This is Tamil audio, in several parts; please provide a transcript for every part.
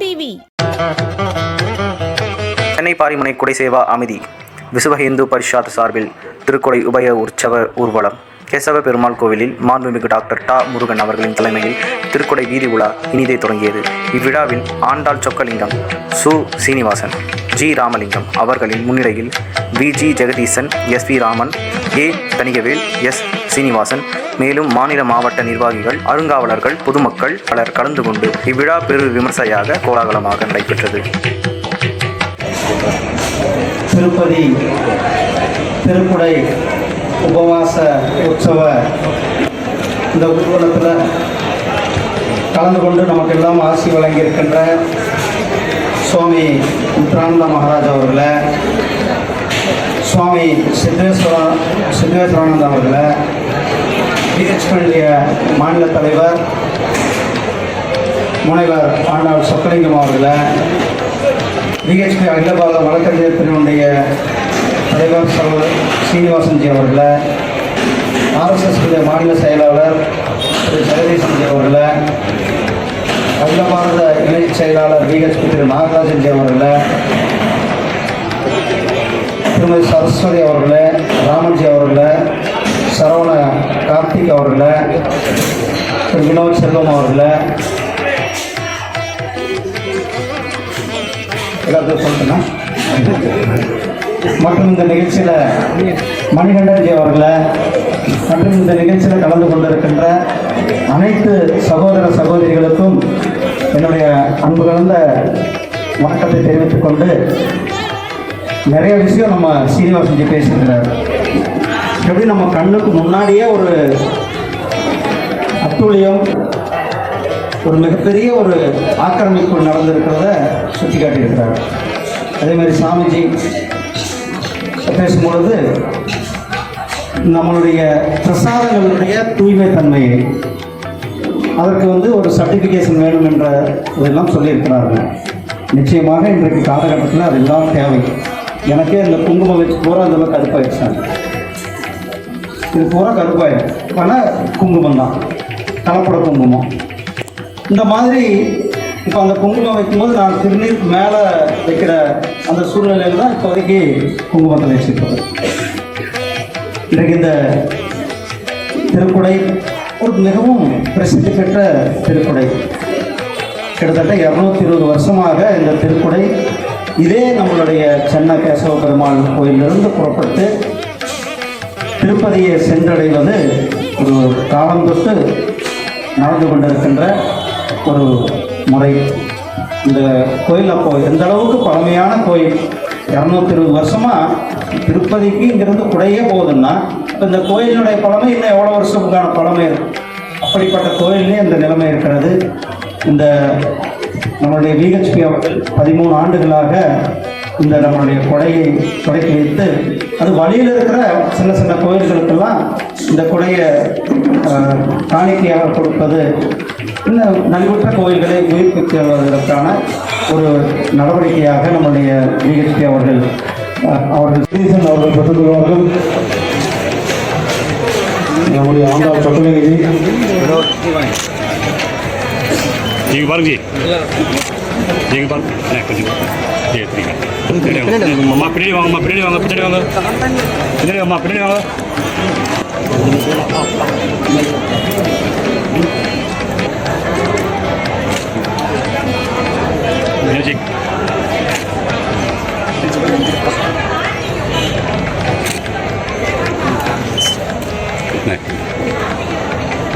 டிவி. சென்னை பாரிமுனை குடைசேவா அமைதி விசுவ இந்து பரிஷத் சார்பில் திருக்கொடை உபய உற்சவ ஊர்வலம் கேசவ பெருமாள் கோவிலில் மாண்புமிகு டாக்டர் டா. முருகன் அவர்களின் தலைமையில் திருக்கொடை வீதி உலா இனிதே தொடங்கியது. இவ்விழாவில் ஆண்டாள் சொக்கலிங்கம், சு. சீனிவாசன், ஜி. ராமலிங்கம் அவர்களின் முன்னிலையில் வி.ஜி. ஜெகதீசன், எஸ்.வி. ராமன், ஏ. தணிகவேல், எஸ். சீனிவாசன், மேலும் மாநில மாவட்ட நிர்வாகிகள், அருங்காவலர்கள், பொதுமக்கள் பலர் கலந்து கொண்டு இவ்விழா பெரு விமர்சையாக கோலாகலமாக நடைபெற்றது. திருப்பதி திருக்குடை உபவாச உற்சவ இந்த ஊர்வலத்தில் கலந்து கொண்டு நமக்கெல்லாம் ஆசி வழங்கியிருக்கின்ற சுவாமி முத்ரானந்த மகாராஜ் அவர்களை, சுவாமி சித்தேஸ்வரானந்த அவர்களை, பிஹெச்பியுடைய மாநில தலைவர் முனைவர் ஆண்டாள் சொக்கலிங்கம் அவர்களை, பிஹெச்பி அகில பாரத வழக்கறிஞர் பிரிவினுடைய தலைவர் சீனிவாசன்ஜி அவர்களை, RSS மாநில செயலாளர் திரு ஜெகதீசன்ஜி அவர்களை, அகில பாரத இணை செயலாளர் பிஹெச்பி திரு நாகராஜன்ஜி அவர்களை, திருமதி சரஸ்வதி அவர்களை, ராமன்ஜி அவர்களை, சரவண கார்த்திக் அவர்களை, திரு வினோத் செல்வம் அவர்களை, எல்லாத்தையும் சொல்லிட்டேன்னா மற்றும் இந்த நிகழ்ச்சியில் மணிகண்டன்ஜி அவர்களை மற்றும் இந்த நிகழ்ச்சியில் கலந்து கொண்டிருக்கின்ற அனைத்து சகோதர சகோதரிகளுக்கும் என்னுடைய அன்பு கலந்த வணக்கத்தை தெரிவித்துக் கொண்டு, நிறைய விஷயம் நம்ம சீனிவாசன்ஜி பேசியிருக்கிறார். எப்படி நம்ம கண்ணுக்கு முன்னாடியே ஒரு அட்டூழியம், ஒரு மிகப்பெரிய ஒரு ஆக்கிரமிப்பு நடந்திருக்கிறத சுட்டி காட்டியிருக்கிறார். அதே மாதிரி சாமிஜி பேசும்பொழுது நம்மளுடைய பிரசாதங்களுடைய தூய்மை தன்மையை அதற்கு ஒரு சர்டிஃபிகேஷன் வேணும் என்ற இதெல்லாம் சொல்லியிருக்கிறார்கள். நிச்சயமாக இன்றைக்கு காலகட்டத்தில் அதெல்லாம் தேவை. எனக்கே இந்த குங்குமம் வச்சு பூரா இதெல்லாம் கருப்பாயிடுச்சாங்க. இது பூரா கருப்பாயிடும். ஆனால் குங்குமம் தான், கலப்பட குங்குமம். இந்த மாதிரி இப்போ அந்த குங்குமம் வைக்கும்போது நான் திருநீர் மேலே வைக்கிற அந்த சூழ்நிலையில் தான் இப்போதைக்கு குங்குமத்தை வச்சுருக்கோம். இன்றைக்கு இந்த திருக்குடை ஒரு மிகவும் பிரசித்தி பெற்ற திருக்குடை. கிட்டத்தட்ட 220 வருஷமாக இந்த திருக்குடை இதே நம்மளுடைய சென்னை கேசவ பெருமாள் கோயிலிருந்து புறப்பட்டு திருப்பதியை சென்றடைவது ஒரு காலம் தொட்டு நடந்து கொண்டிருக்கின்ற ஒரு முறை. இந்த கோயில் அப்போது எந்த அளவுக்கு பழமையான கோயில், 220 வருஷமாக திருப்பதிக்கு இங்கிருந்து குடையே போகுதுன்னா இந்த கோயிலினுடைய பழமை இன்னும் எவ்வளோ வருஷத்துக்கான பழமை இருக்கும். அப்படிப்பட்ட கோயிலே இந்த நிலைமை இருக்கிறது. இந்த நம்மளுடைய பிஹெச்பி அவர்கள் 13 ஆண்டுகளாக இந்த நம்மளுடைய கொடையை தொடக்கி வைத்து அது வழியில் இருக்கிற சின்ன சின்ன கோயில்களுக்கெல்லாம் இந்த கொடையை காணிக்கையாக கொடுப்பது, இன்னும் நலிவுற்ற கோயில்களை உயிர்ப்பிப்பதற்கான ஒரு நடவடிக்கையாக நம்முடைய பிஹெச்பி அவர்கள் பெற்றுக்கொள்வார்கள். நம்முடைய ஆண்டாள் சொக்கலிங்கி நீங்கள் பாருங்க, நீங்கள் பாருங்க, கொஞ்சம் அம்மா பின்னாடி வாங்கம்மா, பின்னாடி வாங்க, பின்னாடி வாங்க, பின்னாடி வாங்கம்மா, பின்னாடி வாங்க. மியூசிக்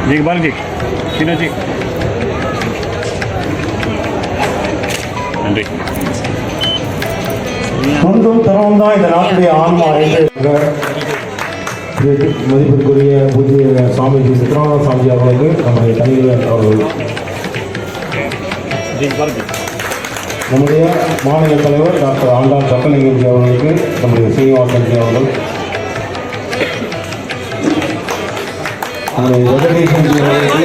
நீங்கள் பாருங்க, மியூசிக் நன்றி. தொண்டும் தரவும் தான் இந்த நாட்டுடைய ஆன்மா என்று மதிப்பிற்குரிய பூஜ்ய சாமிஜி சித்ரானந்த சாமிஜி அவர்களுக்கு நம்முடைய தனியார் அவர்கள், நம்முடைய மாநில தலைவர் டாக்டர் ஆண்டாள் சொக்கலிங்கம்ஜி அவர்களுக்கு நம்முடைய சீனிவாசன்ஜி அவர்கள், நம்முடைய ஜெகதீசன்ஜி அவர்களுக்கு,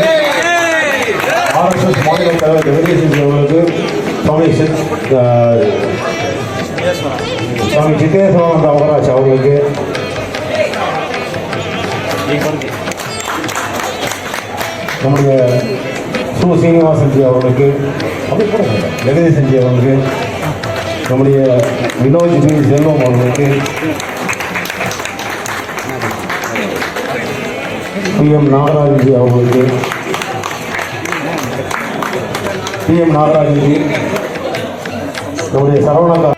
RSS மாநில தலைவர் ஜெகதீசன்ஜி அவர்களுக்கு, சுவாமி சித்தேஸ்வரானந்த மகாராஜ் அவர்களுக்கு, நம்முடைய சு சீனிவாசன்ஜி அவர்களுக்கு, அப்படி கூட ஜெகதீசன்ஜி அவர்களுக்கு, நம்முடைய வினோஜ் பி செல்வம் அவர்களுக்கு, PM நாகராஜன்ஜி அவர்களுக்கு, PM நாகராஜன்ஜி, நம்முடைய சரவணக்கா